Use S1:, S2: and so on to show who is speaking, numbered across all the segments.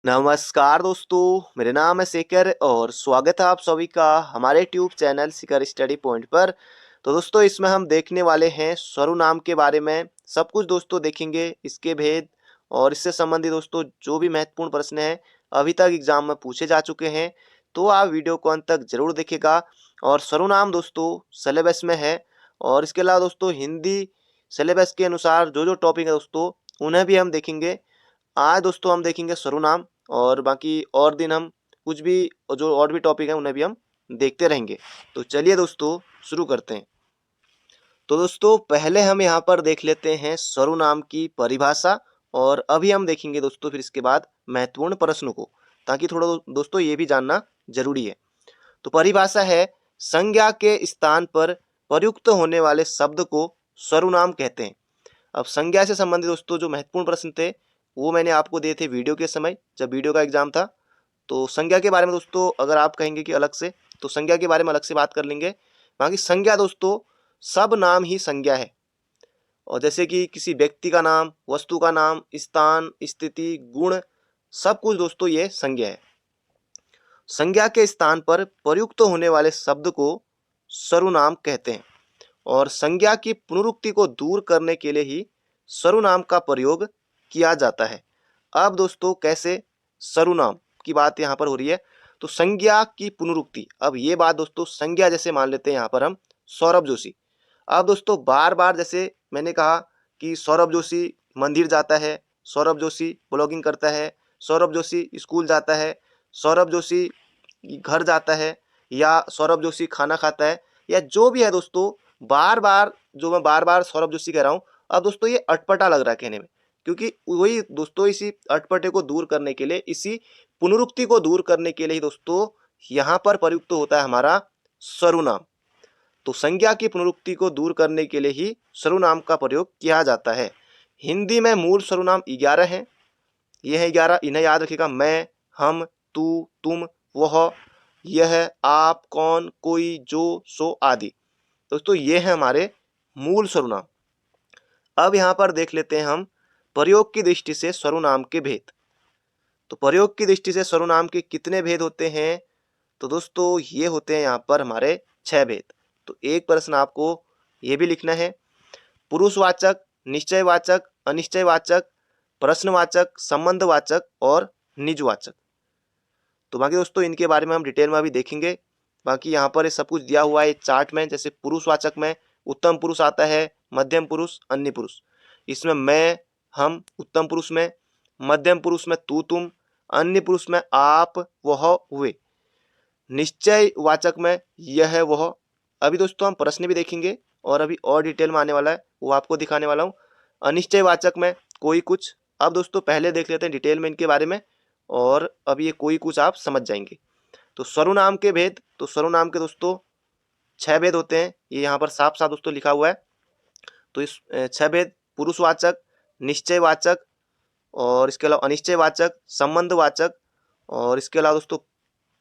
S1: नमस्कार दोस्तों, मेरा नाम है शेखर और स्वागत है आप सभी का हमारे tube channel Shekhar study point पर। तो दोस्तों इसमें हम देखने वाले हैं सर्वनाम के बारे में सब कुछ दोस्तों देखेंगे, इसके भेद और इससे संबंधित दोस्तों जो भी महत्वपूर्ण प्रश्न हैं अभी तक एग्जाम में पूछे जा चुके हैं, तो आप वीडियो को अंत तक जरूर देखिएगा। और सर्वनाम दोस्तों सिलेबस में है और इसके अलावा दोस्तों हिंदी सिलेबस के अनुसार जो जो टॉपिक है दोस्तों उन्हें भी हम देखेंगे। आज दोस्तों हम देखेंगे सर्वनाम और बाकी और दिन हम कुछ भी जो और भी टॉपिक हैं उन्हें भी हम देखते रहेंगे। तो चलिए दोस्तों शुरू करते हैं। तो दोस्तों पहले हम यहाँ पर देख लेते हैं सर्वनाम की परिभाषा और अभी हम देखेंगे दोस्तों फिर इसके बाद महत्वपूर्ण प्रश्नों को, ताकि थोड़ा दोस्तों ये भी जानना जरूरी है। तो परिभाषा है संज्ञा के स्थान पर प्रयुक्त होने वाले शब्द को सर्वनाम कहते हैं। अब संज्ञा से संबंधित दोस्तों जो महत्वपूर्ण प्रश्न थे वो मैंने आपको दिए थे वीडियो के समय जब वीडियो का एग्जाम था। तो संज्ञा के बारे में दोस्तों अगर आप कहेंगे कि अलग से, तो संज्ञा के बारे में अलग से बात कर लेंगे। बाकी संज्ञा दोस्तों सब नाम ही संज्ञा है, और जैसे कि किसी व्यक्ति का नाम, वस्तु का नाम, स्थान, स्थिति, गुण, सब कुछ दोस्तों ये संज्ञा है। संज्ञा के स्थान पर प्रयुक्त होने वाले शब्द को सर्वनाम कहते हैं और संज्ञा की पुनरुक्ति को दूर करने के लिए ही सर्वनाम का प्रयोग किया जाता है। अब दोस्तों कैसे सर्वनाम की बात यहाँ पर हो रही है, तो संज्ञा की पुनरुक्ति। अब ये बात दोस्तों संज्ञा जैसे मान लेते हैं यहाँ पर हम सौरभ जोशी। अब दोस्तों बार बार जैसे मैंने कहा कि सौरभ जोशी मंदिर जाता है, सौरभ जोशी ब्लॉगिंग करता है, सौरभ जोशी स्कूल जाता है, सौरभ जोशी घर जाता है, या सौरभ जोशी खाना खाता है, या जो भी है दोस्तों बार बार जो मैं बार बार सौरभ जोशी कह रहा हूँ। अब दोस्तों ये अटपटा लग रहा है कहने में, क्योंकि वही दोस्तों इसी अटपटे को दूर करने के लिए, इसी पुनरुक्ति को दूर करने के लिए ही दोस्तों यहाँ पर प्रयुक्त होता है हमारा सर्वनाम। तो संज्ञा की पुनरुक्ति को दूर करने के लिए ही सर्वनाम का प्रयोग किया जाता है। हिंदी में मूल सर्वनाम 11 हैं। ये है 11, इन्हें याद रखिएगा। मैं, हम, तू, तुम, वह, यह, आप, कौन, कोई, जो, सो आदि। दोस्तों ये है हमारे मूल सर्वनाम। अब यहाँ पर देख लेते हैं हम प्रयोग की दृष्टि से सर्वनाम के भेद। तो प्रयोग की दृष्टि से सर्वनाम के कितने भेद होते हैं, तो दोस्तों ये होते हैं यहाँ पर हमारे 6 भेद। तो एक प्रश्न आपको ये भी लिखना है, पुरुषवाचक, निश्चयवाचक, अनिश्चयवाचक, प्रश्नवाचक, संबंधवाचक और निजवाचक। तो बाकी दोस्तों इनके बारे में हम डिटेल में अभी देखेंगे। बाकी यहाँ पर ये सब कुछ दिया हुआ है चार्ट में। जैसे पुरुषवाचक में उत्तम पुरुष आता है, मध्यम पुरुष, अन्य पुरुष। इसमें मैं, हम उत्तम पुरुष में, मध्यम पुरुष में तू, तुम, अन्य पुरुष में आप, वह, वे। निश्चयवाचक में यह, वह। अभी दोस्तों हम प्रश्न भी देखेंगे और अभी और डिटेल में आने वाला है वो आपको दिखाने वाला हूँ। अनिश्चयवाचक में कोई, कुछ। अब दोस्तों पहले देख लेते हैं डिटेल में इनके बारे में, और अब ये कोई कुछ आप समझ जाएंगे। तो सर्वनाम के भेद, तो सर्वनाम के दोस्तों 6 भेद होते हैं। ये यहाँ पर साफ साफ दोस्तों लिखा हुआ है। तो इस 6 भेद पुरुषवाचक, निश्चयवाचक, और इसके अलावा अनिश्चयवाचक, संबंधवाचक, और इसके अलावा दोस्तों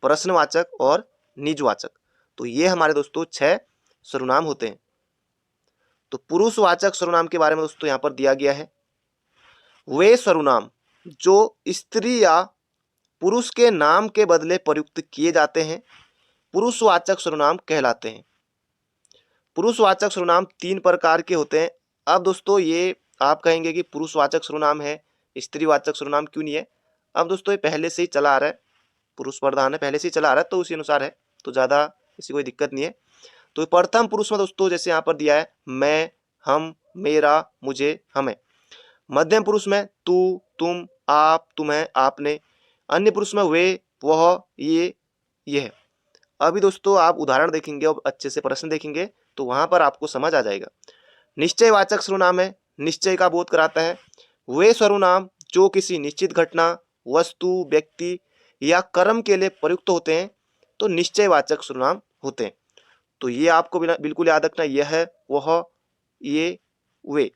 S1: प्रश्नवाचक और निजवाचक। तो ये हमारे दोस्तों 6 सर्वनाम होते हैं। तो पुरुषवाचक सर्वनाम के बारे में दोस्तों यहाँ पर दिया गया है, वे सर्वनाम जो स्त्री या पुरुष के नाम के बदले प्रयुक्त किए जाते हैं पुरुषवाचक सर्वनाम कहलाते हैं। पुरुषवाचक सर्वनाम 3 प्रकार के होते हैं। अब दोस्तों ये आप कहेंगे कि पुरुषवाचक सर्वनाम है, स्त्रीवाचक सर्वनाम क्यों नहीं है। अब दोस्तों ये पहले से ही चला आ रहा है, पुरुष प्रधान है, पहले से ही चला आ रहा है, तो उसी अनुसार है, तो ज़्यादा इसकी कोई दिक्कत नहीं है। तो प्रथम पुरुष में दोस्तों जैसे यहाँ पर दिया है मैं, हम, मेरा, मुझे, हमें। मध्यम पुरुष में तू, तुम, आप, तुम्हें, आपने। अन्य पुरुष में वे, वह, ये, यह। अभी दोस्तों आप उदाहरण देखेंगे और अच्छे से प्रश्न देखेंगे तो वहां पर आपको समझ आ जाएगा। निश्चयवाचक सर्वनाम है, निश्चय का बोध कराता है। वे सर्वनाम जो किसी निश्चित घटना, वस्तु, व्यक्ति या कर्म के लिए प्रयुक्त होते हैं तो निश्चयवाचक सर्वनाम होते हैं। तो ये आपको बिल्कुल याद रखना, यह है, वह, ये, वे,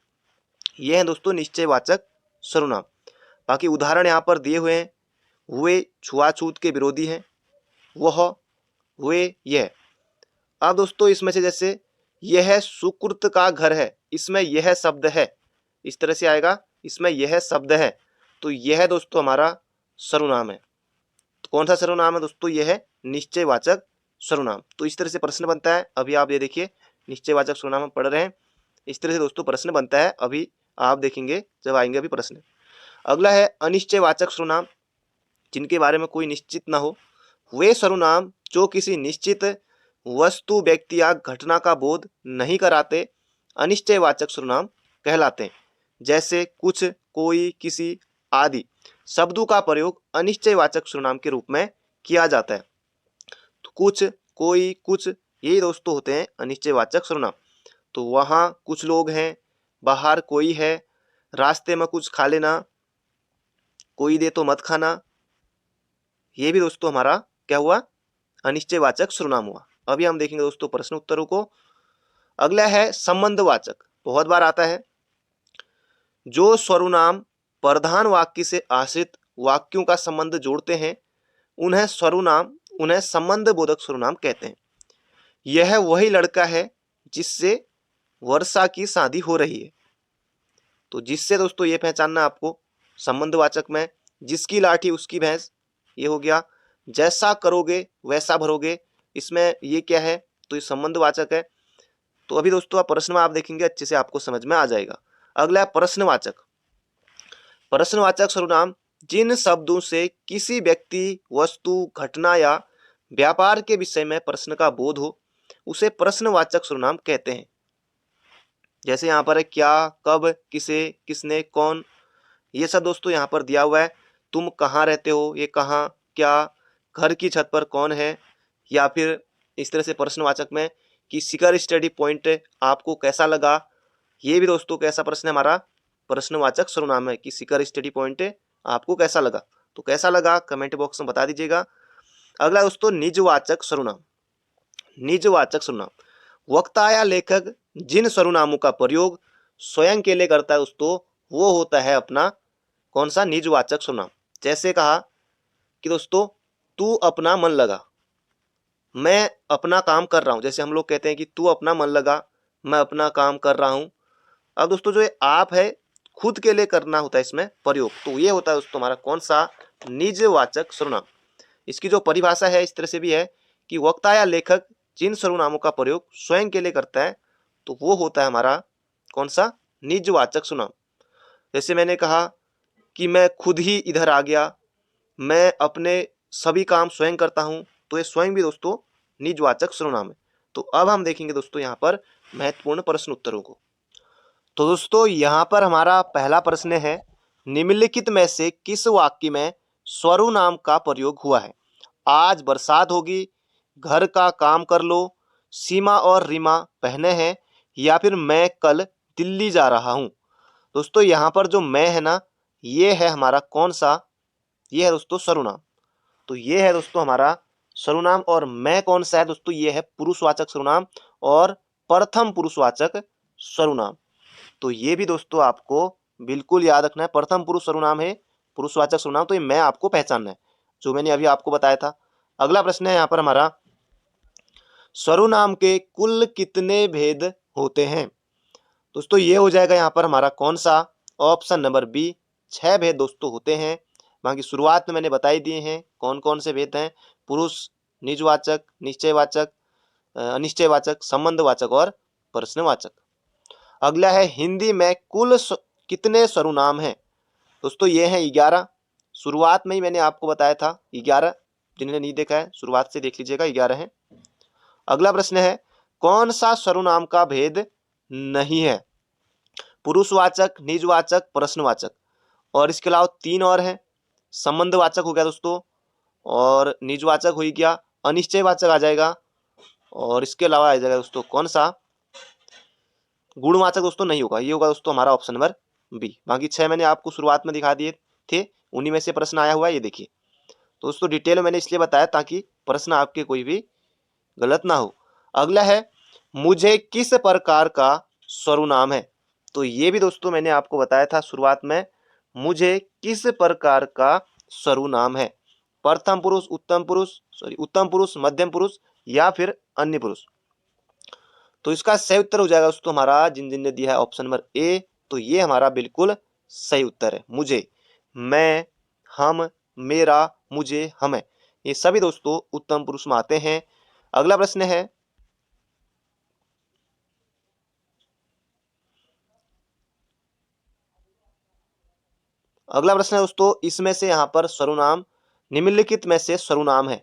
S1: ये हैं दोस्तों निश्चयवाचक सर्वनाम। बाकी उदाहरण यहाँ पर दिए हुए हैं, वे छुआछूत के विरोधी हैं, वह, वे, यह। अब दोस्तों इसमें से जैसे यह सुकृत का घर है, इसमें यह शब्द है, इस तरह से आएगा, इसमें यह शब्द है। तो यह दोस्तों हमारा सर्वनाम है। तो कौन सा सर्वनाम है दोस्तों? यह है निश्चयवाचक सर्वनाम। तो इस तरह से प्रश्न बनता है। अभी आप ये देखिए, निश्चयवाचक सर्वनाम हम पढ़ रहे हैं। इस तरह से दोस्तों प्रश्न बनता है। अभी आप देखेंगे जब आएंगे अभी प्रश्न। अगला है अनिश्चयवाचक सर्वनाम, जिनके बारे में कोई निश्चित ना हो। वे सर्वनाम जो किसी निश्चित वस्तु, व्यक्ति या घटना का बोध नहीं कराते, अनिश्चयवाचक सर्वनाम कहलाते हैं। जैसे कुछ, कोई, किसी आदि शब्दों का प्रयोग अनिश्चयवाचक सर्वनाम के रूप में किया जाता है। तो कुछ, कोई, कुछ, यही दोस्तों होते हैं अनिश्चयवाचक सर्वनाम। तो वहाँ कुछ लोग हैं, बाहर कोई है, रास्ते में कुछ खा लेना, कोई दे तो मत खाना, ये भी दोस्तों हमारा क्या हुआ? अनिश्चयवाचक सर्वनाम हुआ। अभी हम देखेंगे दोस्तों प्रश्न उत्तरों को। अगला है संबंधवाचक, बहुत बार आता है। जो सर्वनाम प्रधान वाक्य से आश्रित वाक्यों का संबंध जोड़ते हैं, उन्हें संबंध बोधक सर्वनाम कहते हैं। यह वही लड़का है जिससे वर्षा की शादी हो रही है। तो जिससे दोस्तों ये पहचानना आपको संबंधवाचक में, जिसकी लाठी उसकी भैंस, ये हो गया। जैसा करोगे वैसा भरोगे, इसमें ये क्या है? तो ये संबंधवाचक है। तो अभी दोस्तों आप प्रश्न में आप देखेंगे अच्छे से आपको समझ में आ जाएगा। अगला है प्रश्नवाचक। प्रश्नवाचक सर्वनाम जिन शब्दों से किसी व्यक्ति, वस्तु, घटना या व्यापार के विषय में प्रश्न का बोध हो, उसे प्रश्नवाचक सर्वनाम कहते हैं। जैसे यहाँ पर है क्या, कब, किसे, किसने, कौन, ये सब दोस्तों यहाँ पर दिया हुआ है। तुम कहाँ रहते हो, ये कहाँ, क्या, घर की छत पर कौन है, या फिर इस तरह से प्रश्नवाचक में कि शिखर स्टडी पॉइंट आपको कैसा लगा, ये भी दोस्तों कैसा प्रश्न है? हमारा प्रश्नवाचक सर्वनाम है कि शिखर स्टडी पॉइंट आपको कैसा लगा। तो कैसा लगा कमेंट बॉक्स में बता दीजिएगा। अगला दोस्तों निजवाचक सर्वनाम। निजवाचक सर्वनाम वक्ता या लेखक जिन सर्वनामों का प्रयोग स्वयं के लिए करता है दोस्तों, वो होता है अपना कौन सा? निजवाचक सर्वनाम। जैसे कहा कि दोस्तों तू अपना मन लगा, मैं अपना काम कर रहा हूं। जैसे हम लोग कहते हैं कि तू अपना मन लगा, मैं अपना काम कर रहा हूं। अब दोस्तों जो ये आप है, खुद के लिए करना होता है इसमें प्रयोग। तो ये होता है दोस्तों हमारा कौन सा? निजवाचक सर्वनाम। इसकी जो परिभाषा है इस तरह से भी है कि वक्ता या लेखक जिन सर्वनामों का प्रयोग स्वयं के लिए करता है, तो वो होता है हमारा कौन सा? निजवाचक सर्वनाम। जैसे मैंने कहा कि मैं खुद ही इधर आ गया, मैं अपने सभी काम स्वयं करता हूं, तो ये स्वयं भी दोस्तों निजवाचक सर्वनाम है। तो अब हम देखेंगे दोस्तों यहाँ पर महत्वपूर्ण प्रश्न उत्तरों को। तो दोस्तों यहाँ पर हमारा पहला प्रश्न है, निम्नलिखित में से किस वाक्य में सर्वनाम का प्रयोग हुआ है? आज बरसात होगी, घर का काम कर लो, सीमा और रीमा पहने हैं, या फिर मैं कल दिल्ली जा रहा हूँ। दोस्तों यहाँ पर जो मैं है ना, ये है हमारा कौन सा? ये है दोस्तों सर्वनाम। तो ये है दोस्तों हमारा सर्वनाम। और मैं कौन सा है दोस्तों? ये है पुरुषवाचक सर्वनाम और प्रथम पुरुषवाचक सर्वनाम। तो ये भी दोस्तों आपको बिल्कुल याद रखना है। प्रथम पुरुष सर्वनाम है, पुरुषवाचक सर्वनाम। तो ये मैं आपको पहचानना है, जो मैंने अभी आपको बताया था। अगला प्रश्न है यहाँ पर हमारा, सर्वनाम के कुल कितने भेद होते हैं? दोस्तों ये हो जाएगा यहाँ पर हमारा कौन सा? ऑप्शन नंबर बी, 6 भेद दोस्तों होते हैं। बाकी शुरुआत में मैंने बता ही दिए हैं कौन कौन से भेद हैं। पुरुष, निजवाचक, निश्चयवाचक, अनिश्चयवाचक, संबंधवाचक और प्रश्नवाचक। अगला है हिंदी में कुल कितने सर्वनाम हैं? दोस्तों ये है 11। शुरुआत में ही मैंने आपको बताया था 11। जिन्होंने नहीं देखा है शुरुआत से देख लीजिएगा, 11 है। अगला प्रश्न है, कौन सा सर्वनाम का भेद नहीं है? पुरुषवाचक, निजवाचक, प्रश्नवाचक, और इसके अलावा 3 और हैं। संबंधवाचक हो गया दोस्तों, और निजवाचक हो गया, अनिश्चयवाचक आ जाएगा, और इसके अलावा आ जाएगा दोस्तों कौन सा? गुणवाचक दोस्तों नहीं होगा। ये होगा दोस्तों हमारा ऑप्शन नंबर बी। बाकी 6 मैंने आपको शुरुआत में दिखा दिए थे, उन्हीं में से प्रश्न आया हुआ है, ये देखिए। तो दोस्तों डिटेल में मैंने इसलिए बताया ताकि प्रश्न आपके कोई भी गलत ना हो। अगला है, मुझे किस प्रकार का सर्वनाम है? तो ये भी दोस्तों मैंने आपको बताया था शुरुआत में, मुझे किस प्रकार का सर्वनाम है? प्रथम पुरुष, उत्तम पुरुष, मध्यम पुरुष या फिर अन्य पुरुष। तो इसका सही उत्तर हो जाएगा दोस्तों हमारा, जिन जिन ने दिया है ऑप्शन नंबर ए, तो ये हमारा बिल्कुल सही उत्तर है। मुझे, मैं, हम, मेरा, मुझे, हमें, ये सभी दोस्तों उत्तम पुरुष में आते हैं। अगला प्रश्न है, दोस्तों इसमें से यहाँ पर सर्वनाम निम्नलिखित में से सर्वनाम है।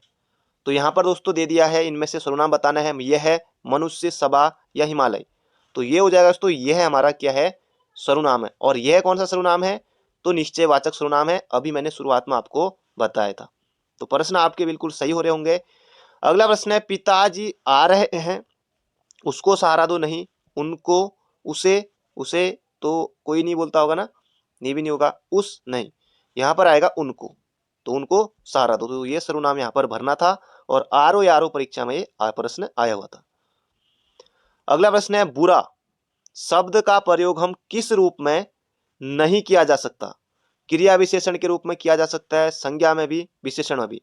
S1: तो यहाँ पर दोस्तों दे दिया है, इनमें से सर्वनाम बताना है। यह है मनुष्य, सभा या हिमालय। तो ये हो जाएगा दोस्तों, यह हमारा क्या है, सर्वनाम है। और यह कौन सा सर्वनाम है, तो निश्चयवाचक सर्वनाम है। अभी मैंने शुरुआत में आपको बताया था। तो प्रश्न आपके बिल्कुल सही हो रहे होंगे। अगला प्रश्न है, पिताजी आ रहे हैं, उसको सहारा दो, नहीं, उनको, उसे, उसे तो कोई नहीं बोलता होगा ना, नहीं भी नहीं होगा, उस नहीं, यहाँ पर आएगा उनको, तो उनको सहारा दो। तो ये सर्वनाम यहाँ पर भरना था और आरओ या आरओ परीक्षा में ये प्रश्न आया हुआ था। अगला प्रश्न है, बुरा शब्द का प्रयोग हम किस रूप में नहीं किया जा सकता। क्रिया विशेषण के रूप में किया जा सकता है, संज्ञा में भी, विशेषण में भी।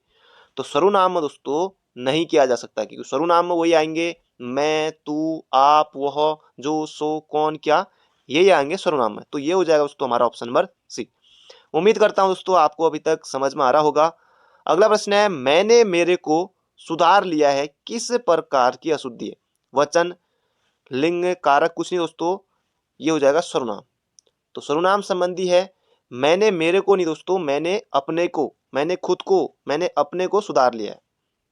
S1: तो सर्वनाम में दोस्तों नहीं किया जा सकता, क्योंकि सर्वनाम में वही आएंगे, मैं, तू, आप, वह, जो, सो, कौन, क्या, यही आएंगे सर्वनाम में। तो ये हो जाएगा दोस्तों हमारा ऑप्शन नंबर सी। उम्मीद करता हूं दोस्तों आपको अभी तक समझ में आ रहा होगा। अगला प्रश्न है, मैंने मेरे को सुधार लिया है किस प्रकार की अशुद्धि है। वचन, लिंग, कारक कुछ नहीं दोस्तों, ये हो जाएगा सर्वनाम। तो सर्वनाम संबंधी है, मैंने मेरे को नहीं दोस्तों, मैंने अपने को, मैंने खुद को, मैंने अपने को सुधार लिया है।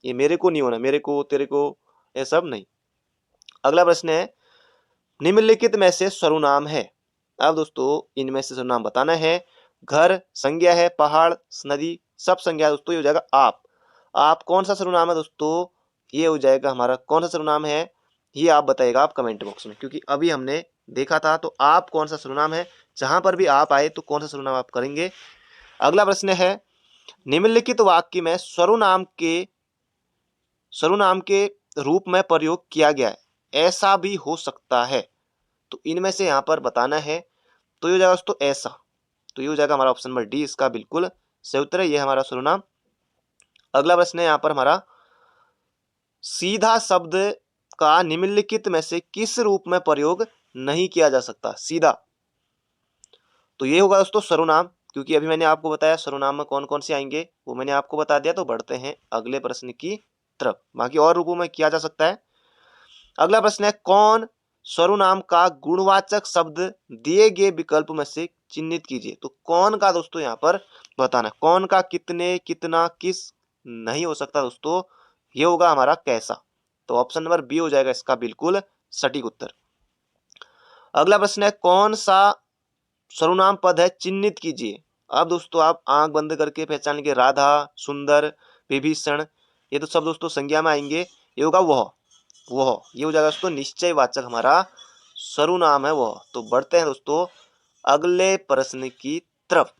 S1: ये मेरे को नहीं होना, मेरे को, तेरे को, ये सब नहीं। अगला प्रश्न है, निम्नलिखित में से सर्वनाम है। अब दोस्तों इनमें से सर्वनाम बताना है। घर संज्ञा है, पहाड़, नदी सब संज्ञा है दोस्तों, ये हो जाएगा आप। आप कौन सा सर्वनाम है दोस्तों, ये हो जाएगा हमारा कौन सा सर्वनाम है, ये आप बताइएगा आप कमेंट बॉक्स में, क्योंकि अभी हमने देखा था। तो आप कौन सा सर्वनाम है, जहां पर भी आप आए तो कौन सा सर्वनाम आप करेंगे। अगला प्रश्न है, निम्नलिखित वाक्य में सर्वनाम के रूप में प्रयोग किया गया है, ऐसा भी हो सकता है। तो इनमें से यहाँ पर बताना है। तो ये हो जाएगा दोस्तों ऐसा। तो ये हो जाएगा हमारा ऑप्शन नंबर डी, इसका बिल्कुल सही उत्तर है, ये हमारा सर्वनाम। अगला प्रश्न है यहाँ पर हमारा, सीधा शब्द का निम्नलिखित में से किस रूप में प्रयोग नहीं किया जा सकता। सीधा, तो ये होगा दोस्तों सर्वनाम, क्योंकि अभी मैंने आपको बताया सर्वनाम में कौन कौन से आएंगे, वो मैंने आपको बता दिया। तो बढ़ते हैं अगले प्रश्न की तरफ। बाकी और रूपों में किया जा सकता है। अगला प्रश्न है, कौन सर्वनाम का गुणवाचक शब्द दिए गए विकल्प में से चिन्हित कीजिए। तो कौन का दोस्तों यहाँ पर बताना, कौन का कितने, कितना, किस नहीं हो सकता दोस्तों, ये होगा हमारा कैसा। तो ऑप्शन नंबर बी हो जाएगा इसका बिल्कुल सटीक उत्तर। अगला प्रश्न है, कौन सा सर्वनाम पद है, चिन्हित कीजिए। अब दोस्तों आप आंख बंद करके पहचान लेंगे, राधा, सुंदर, विभीषण, ये तो सब दोस्तों संज्ञा में आएंगे। ये होगा वह, ये हो जाएगा दोस्तों निश्चयवाचक हमारा सर्वनाम है वह। तो बढ़ते हैं दोस्तों अगले प्रश्न की तरफ।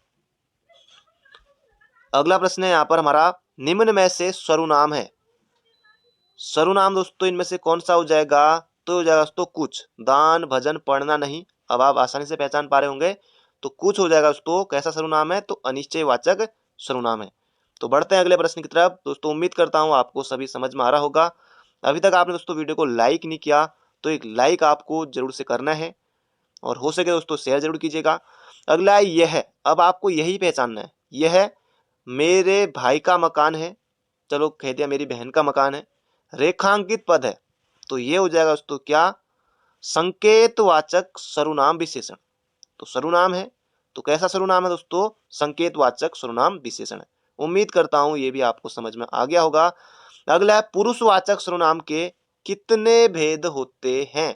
S1: अगला प्रश्न है यहाँ पर हमारा, निम्न में से सर्वनाम है। सर्वनाम दोस्तों इनमें से कौन सा हो जाएगा, तो हो जाएगा दोस्तों कुछ, दान, भजन, पढ़ना नहीं। अब आप आसानी से पहचान पा रहे होंगे। तो कुछ हो जाएगा दोस्तों कैसा सर्वनाम है, तो अनिश्चयवाचक सर्वनाम है। तो बढ़ते हैं अगले प्रश्न की तरफ। दोस्तों उम्मीद करता हूँ आपको सभी समझ में आ रहा होगा। अभी तक आपने दोस्तों वीडियो को लाइक नहीं किया, तो एक लाइक आपको जरूर से करना है, और हो सके दोस्तों शेयर जरूर कीजिएगा। अगला है यह है, अब आपको यही पहचानना है। यह मेरे भाई का मकान है, चलो कह दिया मेरी बहन का मकान है। रेखांकित पद है, तो ये हो जाएगा दोस्तों क्या, संकेतवाचक सर्वनाम विशेषण। तो सर्वनाम है, तो कैसा सर्वनाम है दोस्तों, संकेतवाचक सर्वनाम विशेषण है। उम्मीद करता हूं ये भी आपको समझ में आ गया होगा। अगला है, पुरुषवाचक सर्वनाम के कितने भेद होते हैं।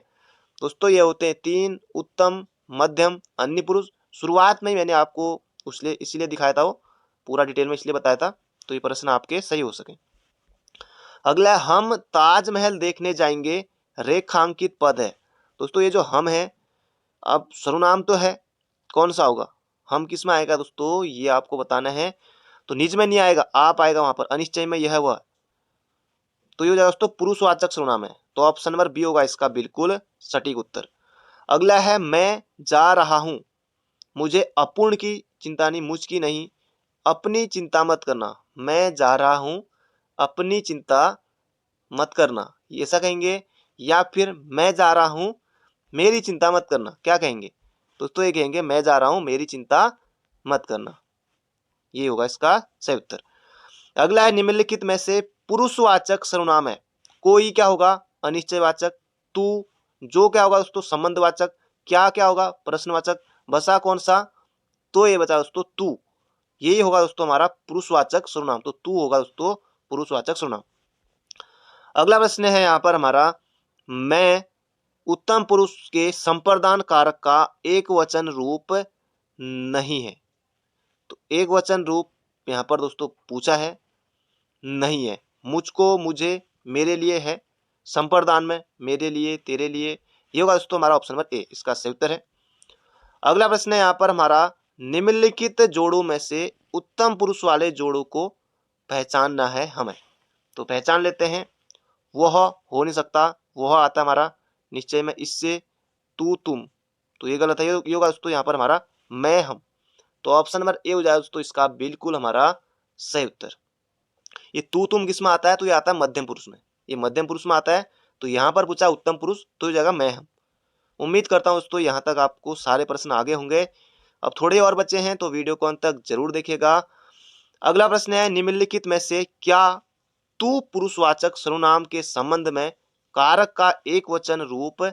S1: दोस्तों ये होते हैं 3, उत्तम, मध्यम, अन्य पुरुष। शुरुआत में ही मैंने आपको इसलिए दिखाया था, वो पूरा डिटेल में इसलिए बताया था, तो ये प्रश्न आपके सही हो सके। अगला है, हम ताजमहल देखने जाएंगे, रेखांकित पद है। दोस्तों ये जो हम है, अब सर्वनाम तो है, कौन सा होगा, हम किस में आएगा दोस्तों, ये आपको बताना है। तो निज में नहीं आएगा, आप आएगा वहां पर, अनिश्चय में यह वह। तो ये हो जाएगा दोस्तों पुरुषवाचक सर्वनाम है। तो ऑप्शन नंबर बी होगा इसका बिल्कुल सटीक उत्तर। अगला है, मैं जा रहा हूं, मुझे अपूर्ण की चिंता नहीं, मुझ की नहीं, अपनी चिंता मत करना। मैं जा रहा हूं, अपनी चिंता मत करना, ये ऐसा कहेंगे। या फिर मैं जा रहा हूं, मेरी चिंता मत करना, क्या कहेंगे दोस्तों, ये कहेंगे मैं जा रहा हूं, मेरी चिंता मत करना, ये होगा इसका सही उत्तर। अगला है निम्नलिखित में से पुरुषवाचक सर्वनाम है। कोई क्या होगा अनिश्चयवाचक, तू जो क्या होगा दोस्तों संबंधवाचक, क्या क्या होगा प्रश्नवाचक, बसा कौन सा, तो ये बचा दोस्तों तू, यही होगा दोस्तों हमारा पुरुषवाचक सर्वनाम। तो तू होगा दोस्तों पुरुषवाचक सर्वनाम। अगला प्रश्न है यहाँ पर हमारा, मैं उत्तम पुरुष के संप्रदान कारक का एक वचन रूप नहीं है। तो एक वचन रूप यहाँ पर दोस्तों पूछा है, नहीं है। मुझको, मुझे, मेरे लिए है, संप्रदान में मेरे लिए, तेरे लिए, ये होगा दोस्तों हमारा ऑप्शन नंबर ए, इसका सही उत्तर है। अगला प्रश्न है यहाँ पर हमारा, निम्नलिखित जोड़ों में से उत्तम पुरुष वाले जोड़ों को पहचानना है हमें। तो पहचान लेते हैं। वह हो नहीं सकता, वह आता हमारा निश्चय में इससे, तू तुम, तो ये गलत है। ये होगा दोस्तों यहाँ पर हमारा मैं हम। तो ऑप्शन नंबर ए हो जाएगा दोस्तों इसका बिल्कुल हमारा सही उत्तर। ये तू तुम किस में आता है, तो ये आता है मध्यम पुरुष में, ये मध्यम पुरुष में आता है। तो यहाँ पर पूछा उत्तम पुरुष, तो ये जाएगा मैं हम। उम्मीद करता हूँ दोस्तों यहाँ तक आपको सारे प्रश्न आगे होंगे। अब थोड़े और बचे हैं तो वीडियो को अंत तक जरूर देखिएगा। अगला प्रश्न है, निम्नलिखित में से क्या तू पुरुषवाचक सर्वनाम के संबंध में कारक का एक वचन रूप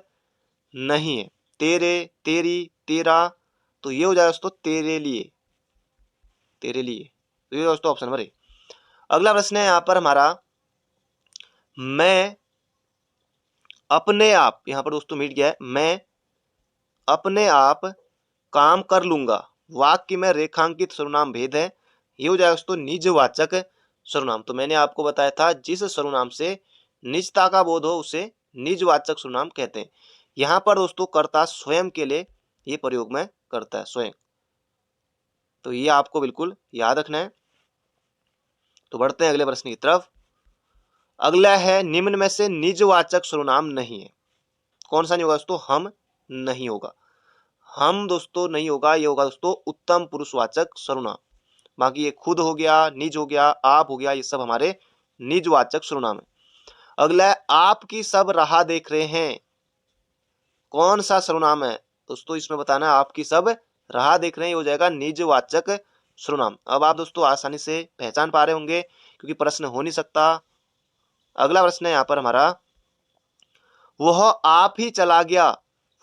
S1: नहीं है। तेरे, तेरी, तेरा, तो ये हो जाएगा दोस्तों तेरे लिए, तेरे लिए, तो ये दोस्तों ऑप्शन नंबर ए। अगला प्रश्न है यहाँ पर हमारा, मैं अपने आप, यहाँ पर दोस्तों मिट गया है, मैं अपने आप काम कर लूंगा, वाक्य में रेखांकित सर्वनाम भेद है। ये हो जाएगा दोस्तों निजवाचक सर्वनाम। तो मैंने आपको बताया था जिस सर्वनाम से निजता का बोध हो उसे निजवाचक सर्वनाम कहते हैं। यहाँ पर दोस्तों कर्ता स्वयं के लिए ये प्रयोग में करता है, स्वयं। तो ये आपको बिल्कुल याद रखना है। तो बढ़ते हैं अगले प्रश्न की तरफ। अगला है, निम्न में से निजवाचक सर्वनाम नहीं है। कौन सा नहीं होगा दोस्तों, हम नहीं होगा, हम दोस्तों नहीं होगा। ये होगा दोस्तों उत्तम पुरुषवाचक सर्वनाम। बाकी ये खुद हो गया, निज हो गया, आप हो गया, ये सब हमारे निजवाचक सर्वनाम है। अगला है, आपकी सब राह देख रहे हैं। कौन सा सर्वनाम है दोस्तों, इसमें बताना है। आपकी सब राह देख रहे हैं, ये हो जाएगा निजवाचक सर्वनाम। अब आप दोस्तों आसानी से पहचान पा रहे होंगे क्योंकि प्रश्न हो नहीं सकता। अगला प्रश्न है यहाँ पर हमारा, वह आप ही चला गया,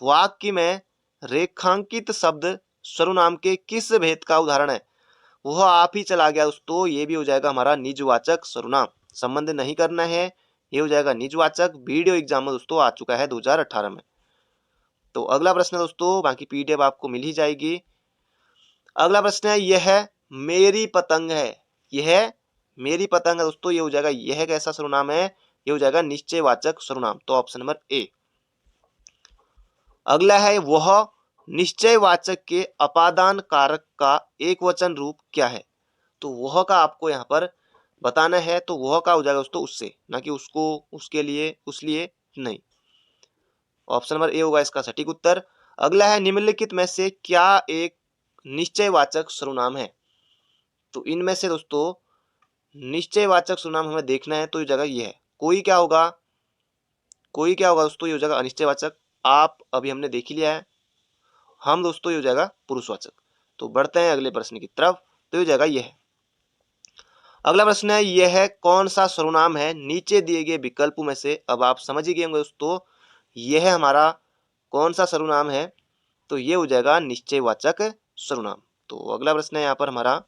S1: वाक्य में रेखांकित शब्द सर्वनाम के किस भेद का उदाहरण है। वह आप ही चला गया दोस्तों, ये भी हो जाएगा हमारा निजवाचक सर्वनाम। संबंध नहीं करना है, ये हो जाएगा निजवाचक। वीडियो एग्जाम में दोस्तों आ चुका है 2018 में। तो अगला प्रश्न है दोस्तों, बाकी पीडीएफ आपको मिल ही जाएगी। अगला प्रश्न है, यह मेरी पतंग है। यह मेरी पतंग है दोस्तों, ये हो जाएगा यह कैसा सर्वनाम है, ये हो जाएगा निश्चयवाचक सर्वनाम। तो ऑप्शन नंबर ए। अगला है, वह निश्चयवाचक के अपादान कारक का एक वचन रूप क्या है। तो वह का आपको यहाँ पर बताना है। तो वह का हो जाएगा दोस्तों उससे, ना कि उसको, उसके लिए, उस लिए नहीं। ऑप्शन नंबर ए होगा इसका सटीक उत्तर। अगला है, निम्नलिखित में से क्या एक निश्चयवाचक सर्वनाम है। तो इनमें से दोस्तों निश्चयवाचक सर्वनाम हमें देखना है। तो ये जगह ये है, कोई क्या होगा, कोई क्या होगा दोस्तों, ये हो जाएगा अनिश्चयवाचक। आप अभी हमने देख ही लिया है। हम दोस्तों ये हो जाएगा पुरुषवाचक। तो बढ़ते हैं अगले प्रश्न की तरफ। तो ये हो जाएगा यह। अगला प्रश्न है, यह कौन सा सर्वनाम है नीचे दिए गए विकल्पों में से। अब आप समझ ही गए होंगे दोस्तों, यह हमारा कौन सा सर्वनाम है। तो ये हो जाएगा निश्चयवाचक सर्वनाम। तो अगला प्रश्न है यहाँ पर हमारा,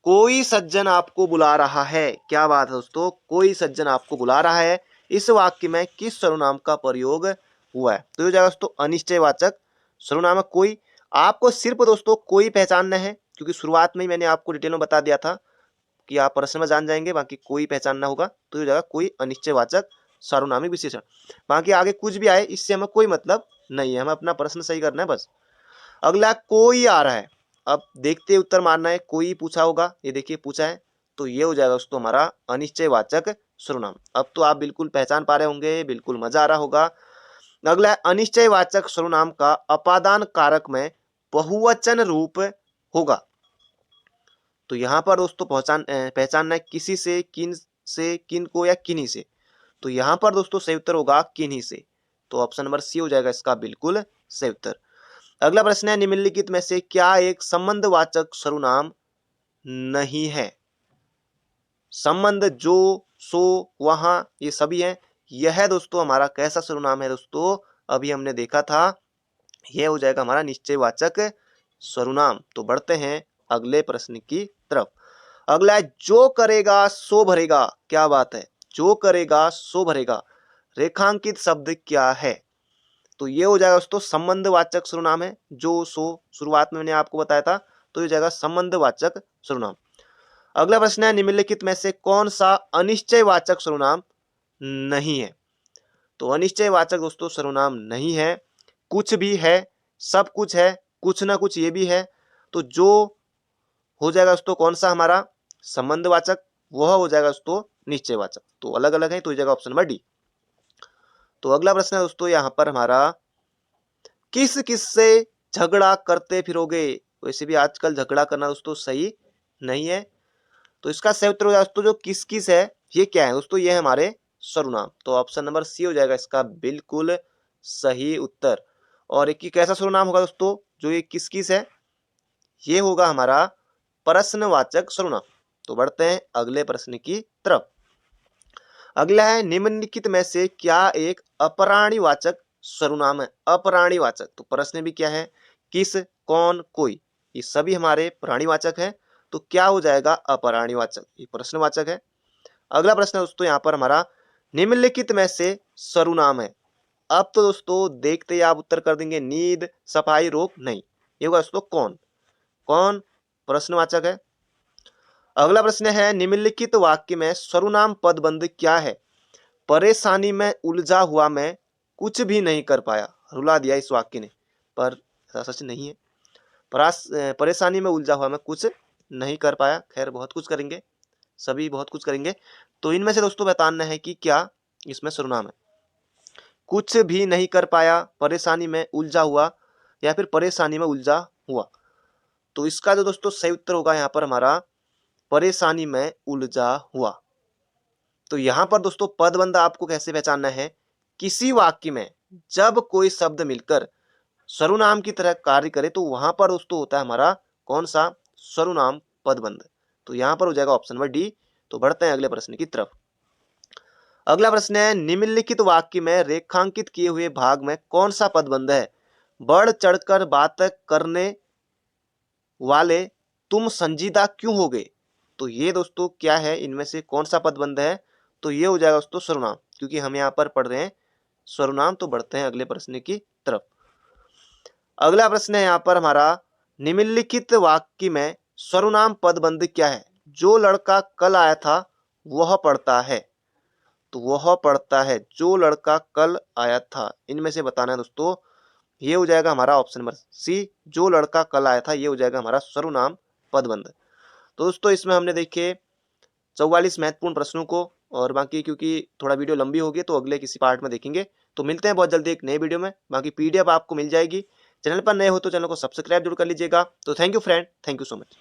S1: कोई सज्जन आपको बुला रहा है। क्या बात है दोस्तों, कोई सज्जन आपको बुला रहा है, इस वाक्य में किस सर्वनाम का प्रयोग हुआ है। तो ये हो जाएगा दोस्तों अनिश्चयवाचक सर्वनाम है कोई। आपको सिर्फ दोस्तों कोई पहचानना है, क्योंकि शुरुआत में ही मैंने आपको डिटेल में बता दिया था कि आप प्रश्न में जान जाएंगे। बाकी कोई पहचानना होगा। तो ये हो जाएगा कोई अनिश्चयवाचक सार्वनामिक विशेषण। बाकी आगे कुछ भी आए इससे हमें कोई मतलब नहीं है, हमें अपना प्रश्न सही करना है बस। अगला, कोई आ रहा है। अब देखते उत्तर मारना है, कोई पूछा होगा, ये देखिए पूछा है। तो ये हो जाएगा दोस्तों हमारा अनिश्चयवाचक सर्वनाम। अब तो आप बिल्कुल पहचान पा रहे होंगे, बिल्कुल मजा आ रहा होगा। अगला है, अनिश्चयवाचक सर्वनाम का अपादान कारक में बहुवचन रूप होगा। तो यहाँ पर दोस्तों पहचानना है किसी से, किन से, किन को या किन्हीं से। तो यहाँ पर दोस्तों सही उत्तर होगा किन्हीं से। तो ऑप्शन नंबर सी हो जाएगा इसका बिल्कुल सही उत्तर। अगला प्रश्न है, निम्नलिखित में से क्या एक संबंधवाचक सर्वनाम नहीं है? संबंध, जो, सो, वहां, ये सभी है। यह दोस्तों हमारा कैसा सर्वनाम है दोस्तों? अभी हमने देखा था, यह हो जाएगा हमारा निश्चयवाचक सर्वनाम। तो बढ़ते हैं अगले प्रश्न की तरफ। अगला है, जो करेगा सो भरेगा। क्या बात है, जो करेगा सो भरेगा। रेखांकित शब्द क्या है? तो ये हो जाएगा दोस्तों संबंधवाचक सर्वनाम है। जो, सो, शुरुआत में मैंने आपको बताया था, तो ये हो जाएगा संबंधवाचक सर्वनाम। अगला प्रश्न है, निम्नलिखित में से कौन सा अनिश्चयवाचक सर्वनाम नहीं है? तो अनिश्चयवाचक दोस्तों सर्वनाम नहीं है। कुछ भी है, सब कुछ है, कुछ ना कुछ ये भी है। तो जो हो जाएगा दोस्तों कौन सा हमारा संबंधवाचक, वह हो जाएगा दोस्तों निश्चयवाचक। तो अलग अलग है, तो हो जाएगा ऑप्शन नंबर डी। तो अगला प्रश्न है दोस्तों यहाँ पर हमारा, किस किस से झगड़ा करते फिरोगे? वैसे भी आजकल झगड़ा करना दोस्तों सही नहीं है। तो इसका सही उत्तर हो जाएगा दोस्तों जो किस किस है, ये क्या है दोस्तों? ये है हमारे सर्वनाम। तो ऑप्शन नंबर सी हो जाएगा इसका बिल्कुल सही उत्तर। और एक कैसा सर्वनाम होगा दोस्तों जो ये किस किस है? ये होगा हमारा प्रश्नवाचक सर्वनाम। तो बढ़ते हैं अगले प्रश्न की तरफ। अगला है, निम्नलिखित में से क्या एक अपराणीवाचक सर्वनाम है? अपराणीवाचक, तो प्रश्न भी क्या है, किस, कौन, कोई, ये सभी हमारे प्राणीवाचक है। तो क्या हो जाएगा अपराणीवाचक, ये प्रश्नवाचक है। अगला प्रश्न है दोस्तों यहाँ पर हमारा, निम्नलिखित में से सर्वनाम है। अब तो दोस्तों देखते ही आप उत्तर कर देंगे, नींद, सफाई, रोग नहीं। ये होगा दोस्तों कौन। कौन प्रश्नवाचक है। अगला प्रश्न है, निम्नलिखित वाक्य में सर्वनाम पदबंध क्या है? परेशानी में उलझा हुआ मैं कुछ भी नहीं कर पाया। रुला दिया इस वाक्य ने, पर ऐसा सच नहीं है। परेशानी में उलझा हुआ मैं कुछ नहीं कर पाया, खैर बहुत कुछ करेंगे, सभी बहुत कुछ करेंगे। तो इनमें से दोस्तों बताना है कि क्या इसमें सर्वनाम है। कुछ भी नहीं कर पाया, परेशानी में उलझा हुआ, या फिर परेशानी में उलझा हुआ। तो इसका जो दोस्तों सही उत्तर होगा यहाँ पर हमारा परेशानी में उलझा हुआ। तो यहाँ पर दोस्तों पदबंध आपको कैसे पहचानना है, किसी वाक्य में जब कोई शब्द मिलकर सर्वनाम की तरह कार्य करे तो वहां पर दोस्तों होता है हमारा कौन सा सर्वनाम पदबंध। तो यहाँ पर हो जाएगा ऑप्शन नंबर डी। तो बढ़ते हैं अगले प्रश्न की तरफ। अगला प्रश्न है, निम्नलिखित वाक्य में रेखांकित किए हुए भाग में कौन सा पदबंध है? बढ़ चढ़कर बात करने वाले तुम संजीदा क्यों हो गए? तो ये दोस्तों क्या है, इनमें से कौन सा पदबंध है? तो ये हो जाएगा दोस्तों सर्वनाम, क्योंकि हम यहाँ पर पढ़ रहे हैं सर्वनाम। तो बढ़ते हैं अगले प्रश्न की तरफ। अगला प्रश्न है यहाँ पर हमारा, निम्नलिखित वाक्य में सर्वनाम पदबंध क्या है? जो लड़का कल आया था वह पढ़ता है। तो वह पढ़ता है, जो लड़का कल आया था, इनमें से बताना है दोस्तों। ये हो जाएगा हमारा ऑप्शन नंबर सी, जो लड़का कल आया था, ये हो जाएगा हमारा सर्वनाम पदबंध। तो दोस्तों इसमें हमने देखे 44 महत्वपूर्ण प्रश्नों को, और बाकी क्योंकि थोड़ा वीडियो लंबी होगी तो अगले किसी पार्ट में देखेंगे। तो मिलते हैं बहुत जल्दी एक नए वीडियो में। बाकी पीडीएफ आपको मिल जाएगी। चैनल पर नए हो तो चैनल को सब्सक्राइब जरूर कर लीजिएगा। तो thank you friend, thank you so much.